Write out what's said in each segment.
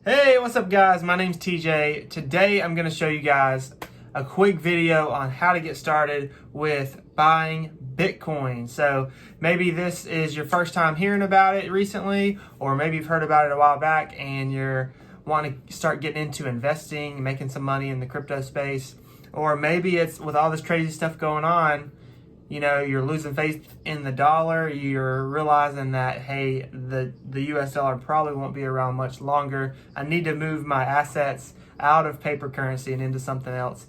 Hey, what's up guys? My name's TJ. Today I'm going to show you guys a quick video on how to get started with buying Bitcoin. So maybe this is your first time hearing about it recently, or maybe you've heard about it a while back and you're wanting to start getting into investing, making some money in the crypto space, or maybe it's with all this crazy stuff going on, you know, you're losing faith in the dollar. You're realizing that, hey, the US dollar probably won't be around much longer. I need to move my assets out of paper currency and into something else,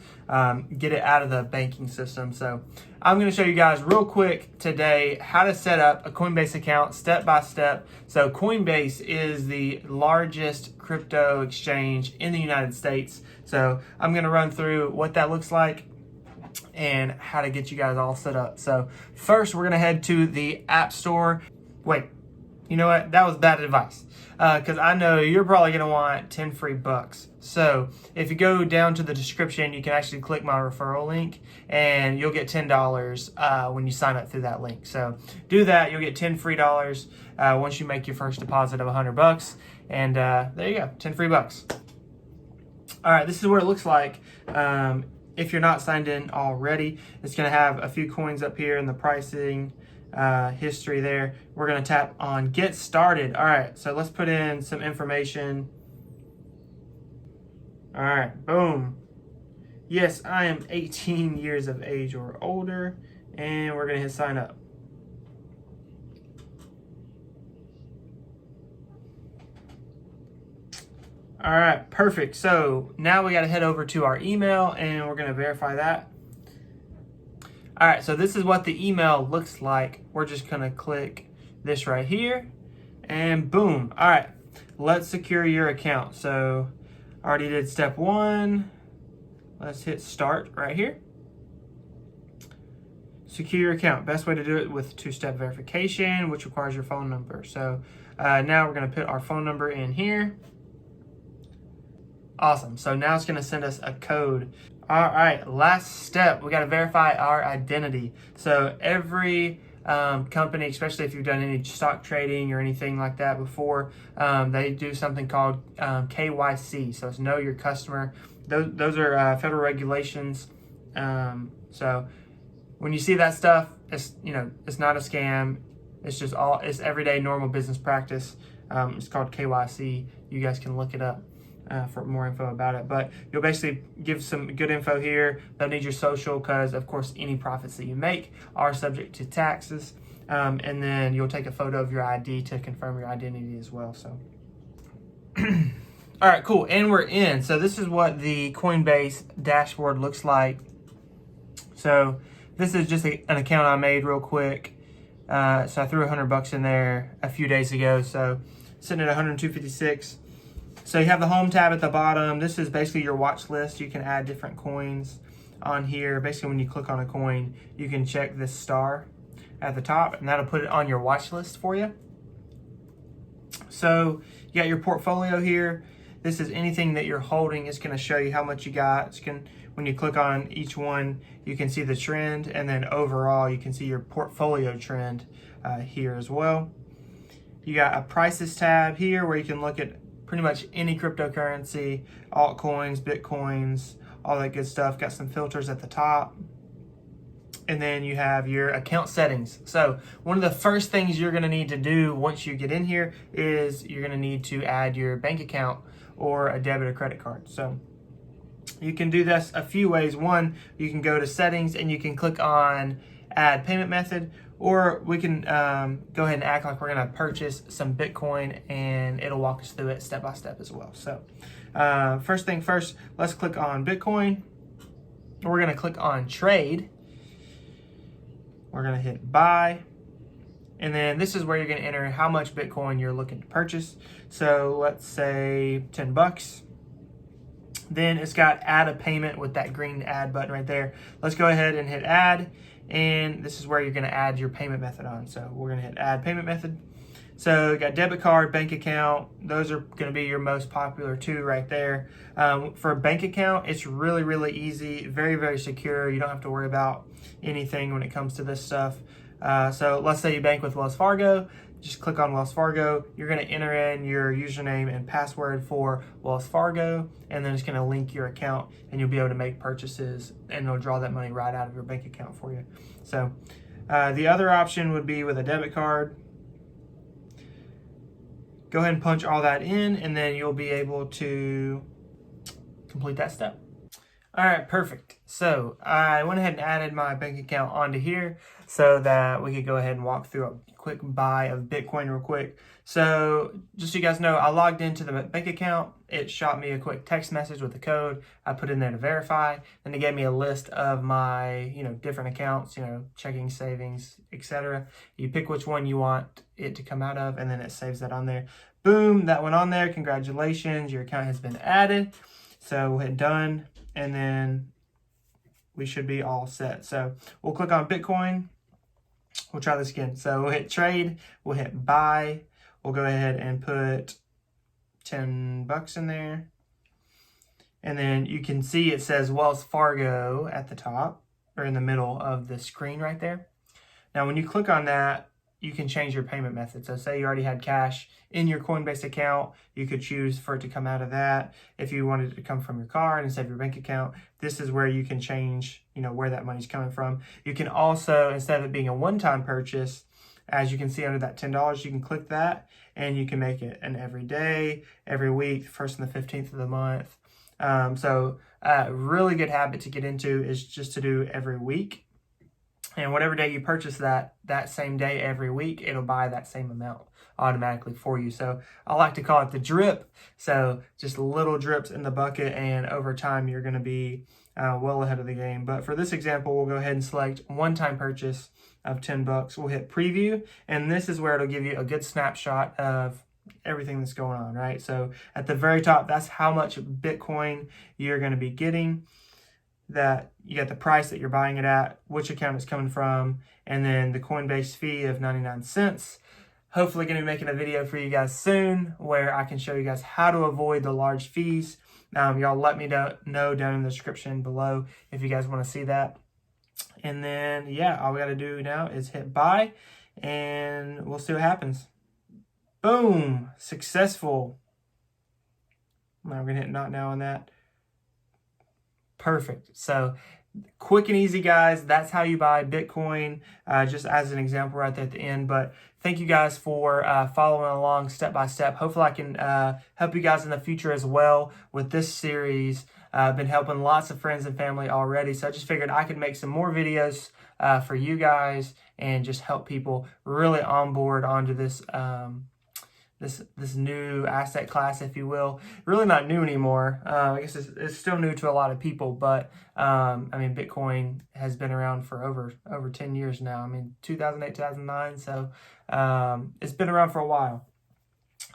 get it out of the banking system. So I'm going to show you guys real quick today how to set up a Coinbase account step by step. So Coinbase is the largest crypto exchange in the United States. So I'm going to run through what that looks like and how to get you guys all set up. So first we're gonna head to the App Store. Wait, you know what? That was bad advice, because I know you're probably gonna want 10 free bucks. So if you go down to the description, you can actually click my referral link and you'll get $10 when you sign up through that link. So do that, you'll get 10 free dollars once you make your first deposit of 100 bucks. And there you go, 10 free bucks. All right, this is what it looks like. If you're not signed in already, it's going to have a few coins up here in the pricing history there. We're going to tap on Get Started. All right, so let's put in some information. All right, boom. Yes, I am 18 years of age or older, and we're going to hit Sign Up. All right, perfect. So now we got to head over to our email and we're going to verify that. All right, so this is what the email looks like. We're just going to click this right here and boom. All right, let's secure your account. So I already did step one. Let's hit start right here. Secure your account. Best way to do it with two-step verification, which requires your phone number. So now we're going to put our phone number in here. Awesome. So now it's going to send us a code. All right, last step, we got to verify our identity. So every company, especially if you've done any stock trading or anything like that before, they do something called KYC. So it's know your customer. Those are federal regulations. So when you see that stuff, it's not a scam. It's just it's everyday normal business practice. It's called KYC. You guys can look it up for more info about it, but you'll basically give some good info here. They'll need your social because of course any profits that you make are subject to taxes, and then you'll take a photo of your ID to confirm your identity as well. So all right, cool, and we're in. So this is what the Coinbase dashboard looks like. So this is just an account I made real quick. So I threw 100 bucks in there a few days ago, so sitting at 102.56. So you have the home tab at the bottom. This is basically your watch list. You can add different coins on here. Basically, when you click on a coin, you can check this star at the top, and that'll put it on your watch list for you. So you got your portfolio here. This is anything that you're holding. It's going to show you how much you got. When you click on each one, you can see the trend, and then overall, you can see your portfolio trend here as well. You got a prices tab here where you can look at pretty much any cryptocurrency, altcoins, Bitcoins, all that good stuff. Got some filters at the top. And then you have your account settings. So one of the first things you're gonna need to do once you get in here is you're gonna need to add your bank account or a debit or credit card. So you can do this a few ways. One, you can go to settings and you can click on add payment method, or we can go ahead and act like we're going to purchase some Bitcoin and it'll walk us through it step by step as well. So first thing first, let's click on Bitcoin. We're going to click on trade. We're going to hit buy. And then this is where you're going to enter how much Bitcoin you're looking to purchase. So let's say 10 bucks. Then it's got add a payment with that green add button right there. Let's go ahead and hit add. And this is where you're going to add your payment method on. So we're going to hit add payment method. So you got debit card, bank account. Those are going to be your most popular two right there. For a bank account, it's really, really easy, very, very secure. You don't have to worry about anything when it comes to this stuff. So let's say you bank with Wells Fargo. just click on Wells Fargo. You're going to enter in your username and password for Wells Fargo, and then it's going to link your account, and you'll be able to make purchases, and it'll draw that money right out of your bank account for you. So the other option would be with a debit card. Go ahead and punch all that in, and then you'll be able to complete that step. All right, perfect. So I went ahead and added my bank account onto here so that we could go ahead and walk through a quick buy of Bitcoin real quick. So just so you guys know, I logged into the bank account. It shot me a quick text message with the code. I put in there to verify. Then it gave me a list of my, different accounts, checking, savings, etc. You pick which one you want it to come out of, and then it saves that on there. Boom, that went on there. Congratulations, your account has been added. So we'll hit done, and then we should be all set. So we'll click on Bitcoin. We'll try this again. So we'll hit trade, we'll hit buy. We'll go ahead and put $10 in there. And then you can see it says Wells Fargo at the top, or in the middle of the screen right there. Now when you click on that, you can change your payment method. So say you already had cash in your Coinbase account, you could choose for it to come out of that. If you wanted it to come from your card instead of your bank account, this is where you can change, where that money's coming from. You can also, instead of it being a one-time purchase, as you can see under that $10, you can click that and you can make it an every day, every week, 1st and the 15th of the month. So a really good habit to get into is just to do every week. And whatever day you purchase that same day every week, it'll buy that same amount automatically for you. So I like to call it the drip. So just little drips in the bucket, and over time you're going to be well ahead of the game. But for this example, we'll go ahead and select one-time purchase of $10. We'll hit preview, and this is where it'll give you a good snapshot of everything that's going on, right? So at the very top, that's how much Bitcoin you're going to be getting. That you got the price that you're buying it at, which account it's coming from, and then the Coinbase fee of 99 cents. Hopefully going to be making a video for you guys soon where I can show you guys how to avoid the large fees. Y'all let me know down in the description below if you guys want to see that. And then, yeah, all we got to do now is hit buy, and we'll see what happens. Boom, successful. Now we're going to hit not now on that. Perfect. So quick and easy, guys. That's how you buy Bitcoin, just as an example right there at the end. But thank you guys for following along step by step. Hopefully I can help you guys in the future as well with this series. I've been helping lots of friends and family already, so I just figured I could make some more videos for you guys and just help people really onboard onto this this new asset class, if you will. Really not new anymore. I guess it's still new to a lot of people, but Bitcoin has been around for over 10 years now. 2008, 2009, so it's been around for a while.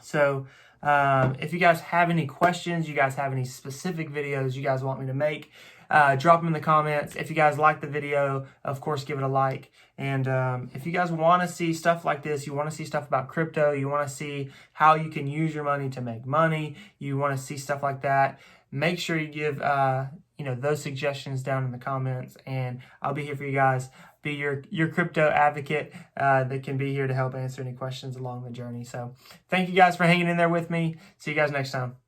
So if you guys have any questions, you guys have any specific videos you guys want me to make, drop them in the comments. If you guys like the video, of course, give it a like. And if you guys want to see stuff like this, you want to see stuff about crypto, you want to see how you can use your money to make money, you want to see stuff like that, make sure you give those suggestions down in the comments, and I'll be here for you guys. Be your crypto advocate that can be here to help answer any questions along the journey. So thank you guys for hanging in there with me. See you guys next time.